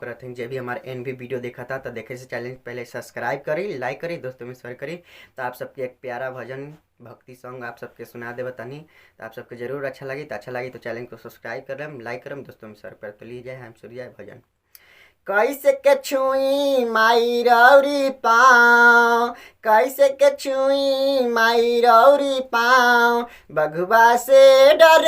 करत हैं जे भी हमारे एन भी वीडियो देखा था तो देखे से चैनल पहले सब्सक्राइब करी, लाइक करी, दोस्तों में शेयर करी। तो आप सबके एक प्यारा भजन भक्ति सॉन्ग आप सबके सुना दे बतानी। तो आप सबके जरूर अच्छा लगी तो चैनल को सब्सक्राइब करम, लाइक करम, दोस्तों में शेयर कर। तो लीजिए हम सूर्या भजन। कैसे के छुई माई रौरी पाँव, कैसे के छुई माई रौरी पाँव, बघुआ से डर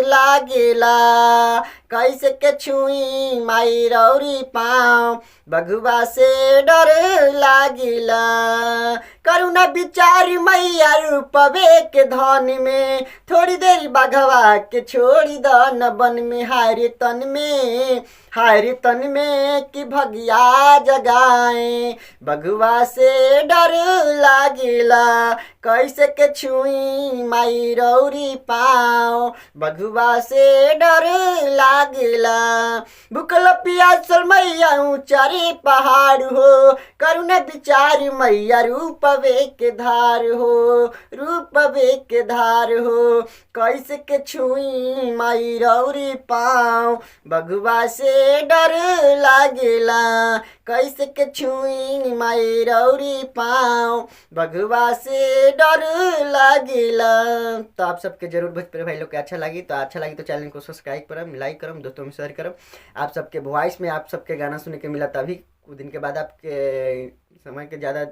लागेला। कैसे के छुई माई रौरी पाँव, बघुआ से डर लागेला। करुणा विचार मैया रूपवे के धन में, थोड़ी देरी बघवा के छोड़ी दन बन में। हारे तन में, हारे तन में कि भगिया जगाए, बघुआ से डर लागेला। कैसे के छुई माई रौरी पाँव, बघुआ से डर लागेला। भूखल पियासल मैया ऊंचारे पहाड़ हो, करुणा विचार मैया रूपवे के धार हो, रूपवे के धार हो। कैसे के छुई माई रौरी पाँव, बघुआ से डर लागेला। कैसे के छुई माई रौरी पाँव, बघुआ से डर लागेला। तो आप सबके जरूर भोजपुरी भाई लोग के अच्छा लगी तो चैनल को सब्सक्राइब करम, लाइक करम, दोस्तों में शेयर करम। आप सबके वॉइस में आप सबके गाना सुनने के मिला तभी कुछ दिन के बाद आपके समय के ज़्यादा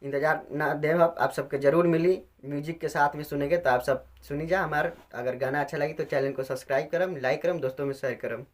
इंतजार ना दे, आप सबके जरूर मिली म्यूजिक के साथ में सुनेंगे। तो आप सब सुनी जा हमार। अगर गाना अच्छा लगी तो चैनल को सब्सक्राइब करम, लाइक करम, दोस्तों में शेयर करम।